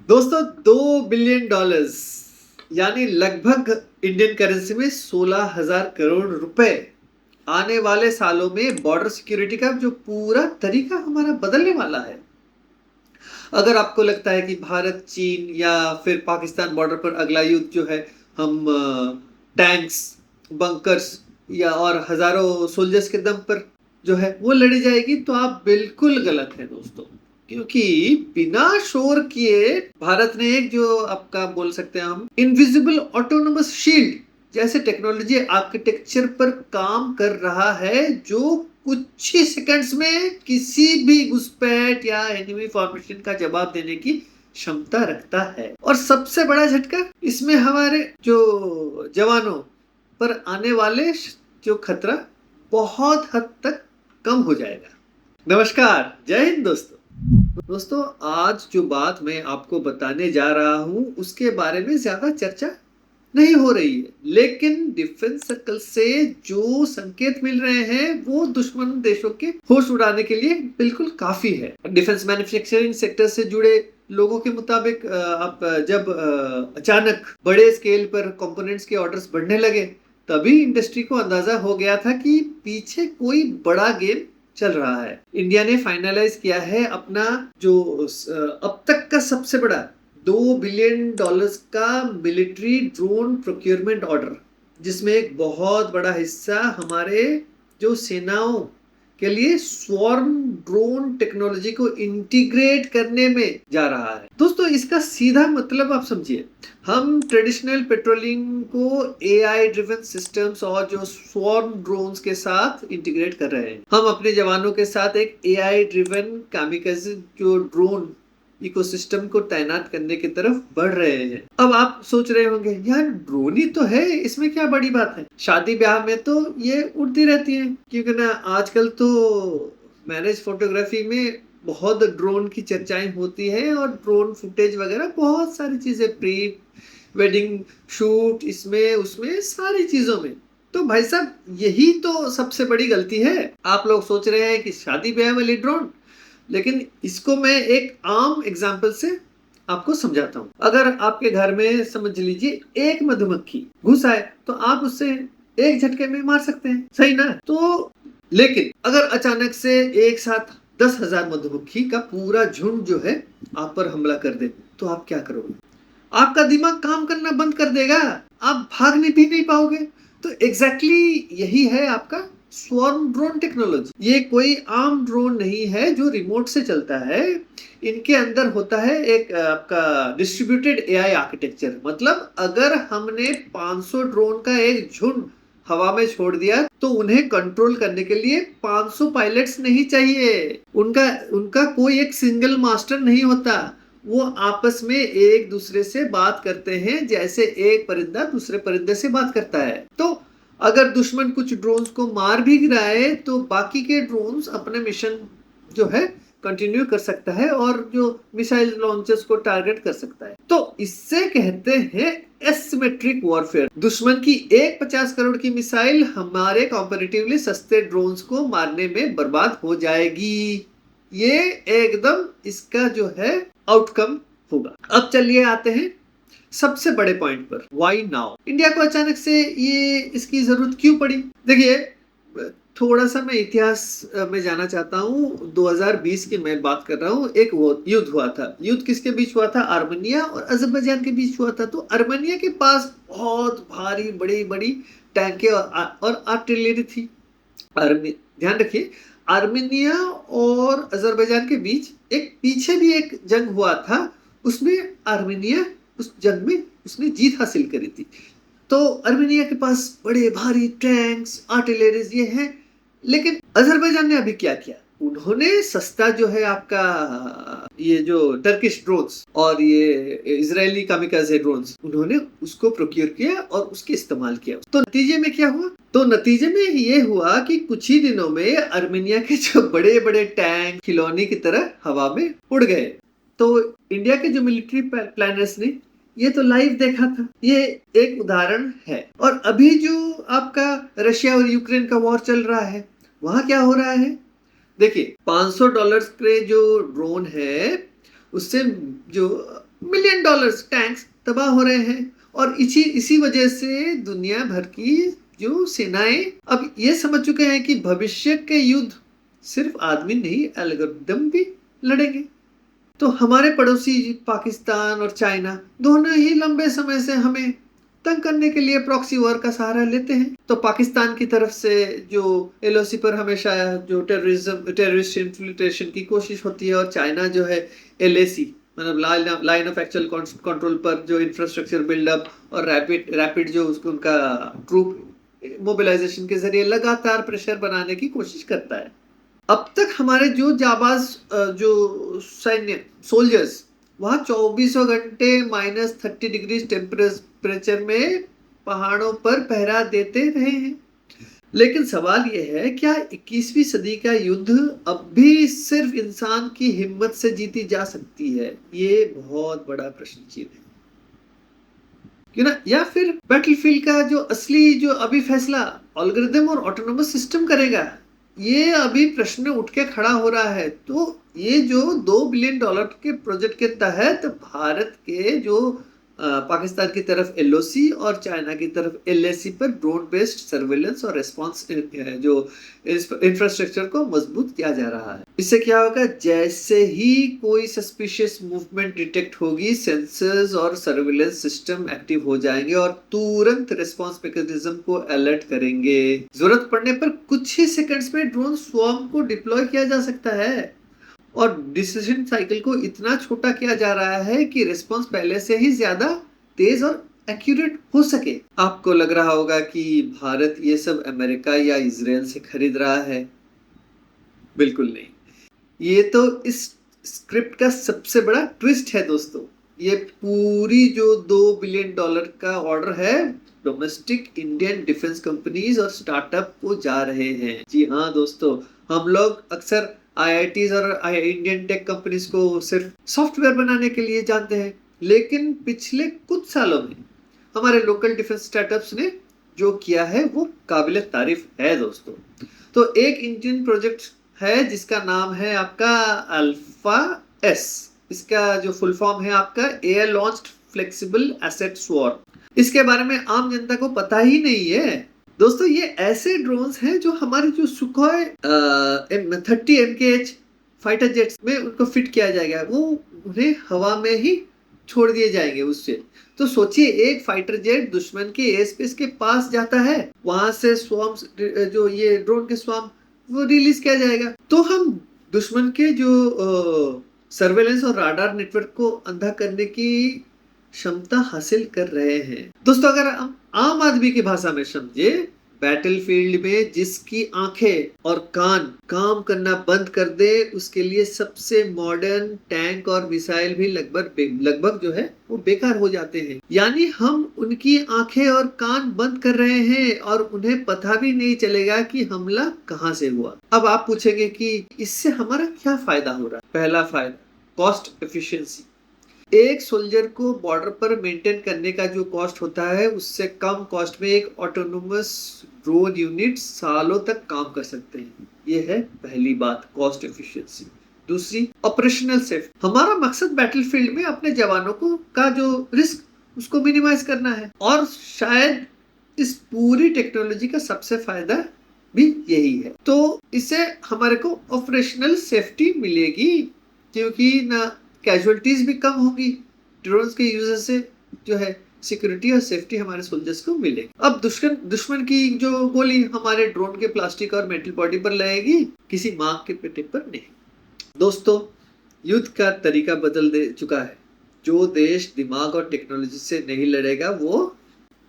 दोस्तों, $2 बिलियन यानी लगभग इंडियन करेंसी में 16,000 करोड़ रुपए आने वाले सालों में बॉर्डर सिक्योरिटी का जो पूरा तरीका हमारा बदलने वाला है। अगर आपको लगता है कि भारत, चीन या फिर पाकिस्तान बॉर्डर पर अगला युद्ध जो है हम टैंक्स, बंकर्स या और हजारों सोल्जर्स के दम पर जो है वो लड़ी जाएगी, तो आप बिल्कुल गलत हैं दोस्तों। क्योंकि बिना शोर किए भारत ने एक जो आपका बोल सकते हैं हम इनविजिबल ऑटोनोमस शील्ड जैसे टेक्नोलॉजी आर्किटेक्चर पर काम कर रहा है, जो कुछ ही सेकंड्स में किसी भी घुसपैठ या एनिमी फॉर्मेशन का जवाब देने की क्षमता रखता है। और सबसे बड़ा झटका इसमें हमारे जो जवानों पर आने वाले जो खतरा बहुत हद तक कम हो जाएगा। नमस्कार, जय हिंद दोस्तों, आज जो बात मैं आपको बताने जा रहा हूं उसके बारे में ज्यादा चर्चा नहीं हो रही है, लेकिन डिफेंस सर्कल से जो संकेत मिल रहे हैं वो दुश्मन देशों के होश उड़ाने के लिए बिल्कुल काफी है। डिफेंस मैन्युफैक्चरिंग सेक्टर से जुड़े लोगों के मुताबिक आप जब अचानक बड़े स्केल पर कंपोनेंट्स के ऑर्डर्स बढ़ने लगे, तभी इंडस्ट्री को अंदाजा हो गया था कि पीछे कोई बड़ा गेम चल रहा है। इंडिया ने फाइनलाइज किया है अपना जो अब तक का सबसे बड़ा $2 बिलियन का मिलिट्री ड्रोन प्रोक्योरमेंट ऑर्डर, जिसमें एक बहुत बड़ा हिस्सा हमारे जो सेनाओं के लिए स्वॉर्म ड्रोन टेक्नोलॉजी को इंटीग्रेट करने में जा रहा है। दोस्तों, इसका सीधा मतलब आप समझिए, हम ट्रेडिशनल पेट्रोलिंग को एआई ड्रिवन सिस्टम्स और जो स्वॉर्म ड्रोन्स के साथ इंटीग्रेट कर रहे हैं। हम अपने जवानों के साथ एक एआई ड्रिवन कामिकाज़े जो ड्रोन इकोसिस्टम को तैनात करने की तरफ बढ़ रहे हैं। अब आप सोच रहे होंगे, यार ड्रोन ही तो है, इसमें क्या बड़ी बात है। शादी ब्याह में तो ये उड़ती रहती है, क्योंकि ना आजकल तो मैरिज फोटोग्राफी में बहुत ड्रोन की चर्चाएं होती है और ड्रोन फुटेज वगैरह बहुत सारी चीजें, प्री वेडिंग शूट, इसमें उसमें सारी चीजों में। तो भाई साहब, यही तो सबसे बड़ी गलती है। आप लोग सोच रहे हैं कि शादी ब्याह वाली ड्रोन, लेकिन इसको मैं एक आम एग्जाम्पल से आपको समझाता हूं। अगर आपके घर में समझ लीजिए एक मधुमक्खी घुस आए, तो आप उससे एक झटके में मार सकते हैं, सही ना। तो लेकिन अगर अचानक से एक साथ 10,000 मधुमक्खी का पूरा झुंड जो है आप पर हमला कर दे, तो आप क्या करोगे? आपका दिमाग काम करना बंद कर देगा, आप भागने भी नहीं पाओगे। तो एग्जैक्टली यही है आपका स्वॉर्म ड्रोन टेक्नोलॉजी। ये कोई आम ड्रोन नहीं है जो रिमोट से चलता है। इनके अंदर होता है एक आपका डिस्ट्रीब्यूटेड एआई आर्किटेक्चर। मतलब अगर हमने 500 ड्रोन का एक झुंड हवा में छोड़ दिया, तो उन्हें कंट्रोल करने के लिए 500 पायलट्स नहीं चाहिए। उनका उनका कोई एक सिंगल मास्टर नहीं होता। वो आपस में एक दूसरे से बात करते हैं, जैसे एक परिंदा दूसरे परिंदे से बात करता है। तो अगर दुश्मन कुछ ड्रोन्स को मार भी गिराए, तो बाकी के ड्रोन्स अपने मिशन जो है कंटिन्यू कर सकता है और जो मिसाइल लॉन्चर्स को टारगेट कर सकता है। तो इससे कहते हैं एसिमेट्रिक वॉरफेयर। दुश्मन की एक 50 करोड़ की मिसाइल हमारे कंपैरेटिवली सस्ते ड्रोन्स को मारने में बर्बाद हो जाएगी। ये एकदम इसका जो है आउटकम होगा। अब चलिए आते हैं सबसे बड़े पॉइंट पर, व्हाई नाउ। इंडिया को अचानक से ये इसकी जरूरत क्यों पड़ी? देखिए, थोड़ा सा मैं इतिहास में जाना चाहता हूँ। 2020 की मैं बात कर रहा हूँ। एक युद्ध हुआ था। युद्ध किसके बीच हुआ था? आर्मेनिया और अजरबैजान के बीच हुआ था। तो आर्मेनिया के पास बहुत भारी बड़ी बड़ी टैंकें और आर्टिलरी थी। ध्यान रखिए, आर्मेनिया और अजरबैजान के बीच एक पीछे भी एक जंग हुआ था। उसमें आर्मेनिया उस जंग में उसने जीत हासिल करी थी। तो आर्मेनिया के पास बड़े भारी टैंक्स, आर्टिलरीज ये हैं। लेकिन अजरबैजान ने अभी क्या किया? उन्होंने सस्ता जो है आपका ये जो टर्किश ड्रोन्स और ये इजरायली कामिकाज़े ड्रोन्स, उन्होंने उसको प्रोक्योर किया और उसके इस्तेमाल किया। तो नतीजे में क्या हुआ? तो नतीजे में ये हुआ कि कुछ ही दिनों में आर्मेनिया के जो बड़े बड़े टैंक खिलौने की तरह हवा में उड़ गए। तो इंडिया के जो मिलिट्री प्लानर्स ने ये तो लाइव देखा था। ये एक उदाहरण है। और अभी जो आपका रशिया और यूक्रेन का वॉर चल रहा है, वहां क्या हो रहा है? देखिए, $500 के जो ड्रोन है, उससे जो मिलियन डॉलर्स टैंक्स तबाह हो रहे हैं। और इसी वजह से दुनिया भर की जो सेनाएं अब ये समझ चुके हैं कि भविष्य के युद्ध सिर्फ आदमी नहीं, एल्गोरिदम भी लड़ेंगे। तो हमारे पड़ोसी पाकिस्तान और चाइना दोनों ही लंबे समय से हमें तंग करने के लिए प्रॉक्सी वॉर का सहारा लेते हैं। तो पाकिस्तान की तरफ से जो एलओसी पर हमेशा जो टेररिस्ट इन्फिल्ट्रेशन की कोशिश होती है, और चाइना जो है एलएसी मतलब लाइन ऑफ एक्चुअल कंट्रोल पर जो इंफ्रास्ट्रक्चर बिल्डअप और रैपिड जो उसको उनका ट्रूप मोबिलाइजेशन के जरिए लगातार प्रेशर बनाने की कोशिश करता है। अब तक हमारे जो जाबाज जो सैन्य सोल्जर्स वहां 24 घंटे -30 डिग्री टेम्परेचर में पहाड़ों पर पहरा देते रहे हैं। लेकिन सवाल यह है, क्या 21वीं सदी का युद्ध अब भी सिर्फ इंसान की हिम्मत से जीती जा सकती है? ये बहुत बड़ा प्रश्न चिन्ह है, क्यों ना? या फिर बैटलफील्ड का जो असली जो अभी फैसला एल्गोरिथम और ऑटोनोमस सिस्टम करेगा? ये अभी प्रश्न उठ के खड़ा हो रहा है। तो ये जो $2 बिलियन के प्रोजेक्ट के तहत भारत के जो पाकिस्तान की तरफ एलओसी और चाइना की तरफ एलएसी पर ड्रोन बेस्ड सर्वेलेंस और रेस्पॉन्स जो इंफ्रास्ट्रक्चर को मजबूत किया जा रहा है। इससे क्या होगा, जैसे ही कोई सस्पिशियस मूवमेंट डिटेक्ट होगी, सेंसर्स और सर्वेलेंस सिस्टम एक्टिव हो जाएंगे और तुरंत रिस्पॉन्स मैकेनिज्म को अलर्ट करेंगे। जरूरत पड़ने पर कुछ ही सेकंड्स में ड्रोन स्वॉर्म को डिप्लॉय किया जा सकता है और डिसीजन साइकिल को इतना छोटा किया जा रहा है कि रिस्पॉन्स पहले से ही ज्यादा तेज और एक्यूरेट हो सके। आपको लग रहा होगा कि भारत ये सब अमेरिका या इजराइल से खरीद रहा है। बिल्कुल नहीं। ये तो इस स्क्रिप्ट का सबसे बड़ा ट्विस्ट है दोस्तों। ये पूरी जो $2 बिलियन का ऑर्डर है डोमेस्टिक इंडियन डिफेंस कंपनीज और स्टार्टअप को जा रहे हैं। जी हाँ दोस्तों, हम लोग अक्सर आईआईटीज और इंडियन टेक कंपनीज को सिर्फ सॉफ्टवेयर बनाने के लिए जानते हैं, लेकिन पिछले कुछ सालों में हमारे लोकल डिफेंस स्टार्टअप्स ने जो किया है वो काबिल तारीफ है दोस्तों। तो एक इंडियन प्रोजेक्ट है जिसका नाम है आपका अल्फा एस। इसका जो फुल फॉर्म है आपका air launched flexible asset swarm. इसके बारे में आम जनता को पता ही नहीं है दोस्तों। ये ऐसे ड्रोन्स हैं जो हमारे जो सुखोई 30 MKH फाइटर जेट्स में उनको फिट किया जाएगा, वो उन्हें हवा में ही छोड़ दिए जाएंगे उससे। तो सोचिए, एक फाइटर जेट दुश्मन के एयर स्पेस के पास जाता है, वहां से स्वॉर्म्स जो ये ड्रोन के स्वॉर्म वो रिलीज किया जाएगा। तो हम दुश्मन के जो सर्वेलेंस और राडार नेटवर्क को अंधा करने की क्षमता हासिल कर रहे हैं दोस्तों। अगर हम आम आदमी की भाषा में समझे, बैटलफील्ड में जिसकी आंखें और कान काम करना बंद कर दे, उसके लिए सबसे मॉडर्न टैंक और मिसाइल भी लगभग जो है वो बेकार हो जाते हैं। यानी हम उनकी आंखें और कान बंद कर रहे हैं और उन्हें पता भी नहीं चलेगा कि हमला कहां से हुआ। अब आप पूछेंगे कि इससे हमारा क्या फायदा हो रहा है? पहला फायदा, कॉस्ट एफिशिएंसी। एक सोल्जर को बॉर्डर पर मेंटेन करने का जो कॉस्ट होता है, उससे कम कॉस्ट में एक ऑटोनोमस ड्रोन यूनिट सालों तक काम कर सकते हैं। ये है पहली बात, कॉस्ट एफिशिएंसी। दूसरी, ऑपरेशनल सेफ्टी। हमारा मकसद बैटलफील्ड में अपने जवानों को का जो रिस्क उसको मिनिमाइज करना है, और शायद इस पूरी टेक्नोलॉजी का सबसे फायदा भी यही है। तो इससे हमारे को ऑपरेशनल सेफ्टी मिलेगी, क्योंकि ना कैजुअलिटीज भी कम होगी ड्रोन्स के यूजर से, जो है सिक्योरिटी और सेफ्टी हमारे सोल्जर्स को मिलेगी। अब दुश्मन की जो गोली हमारे ड्रोन के प्लास्टिक और मेटल बॉडी पर लगेगी, किसी मां के पेटे पर नहीं। दोस्तों, युद्ध का तरीका बदल दे चुका है। जो देश दिमाग और टेक्नोलॉजी से नहीं लड़ेगा वो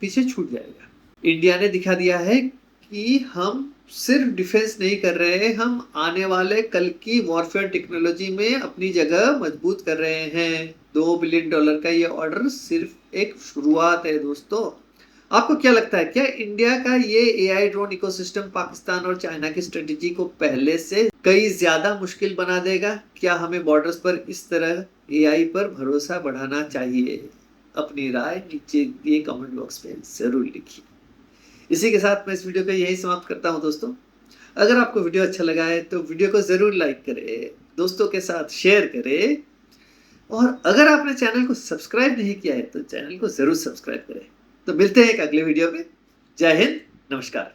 पीछे छूट जाएगा। इंडिया ने दिखा दिया है कि हम सिर्फ डिफेंस नहीं कर रहे, हम आने वाले कल की वॉरफेयर टेक्नोलॉजी में अपनी जगह मजबूत कर रहे हैं। $2 बिलियन का ये ऑर्डर सिर्फ एक शुरुआत है दोस्तों। आपको क्या लगता है, क्या इंडिया का ये एआई ड्रोन इकोसिस्टम पाकिस्तान और चाइना की स्ट्रेटेजी को पहले से कई ज्यादा मुश्किल बना देगा? क्या हमें बॉर्डर्स पर इस तरह एआई पर भरोसा बढ़ाना चाहिए? अपनी राय नीचे दिए कमेंट बॉक्स में जरूर लिखिए। इसी के साथ मैं इस वीडियो को यही समाप्त करता हूं दोस्तों। अगर आपको वीडियो अच्छा लगा है तो वीडियो को जरूर लाइक करें, दोस्तों के साथ शेयर करें, और अगर आपने चैनल को सब्सक्राइब नहीं किया है तो चैनल को ज़रूर सब्सक्राइब करें। तो मिलते हैं एक अगले वीडियो में। जय हिंद, नमस्कार।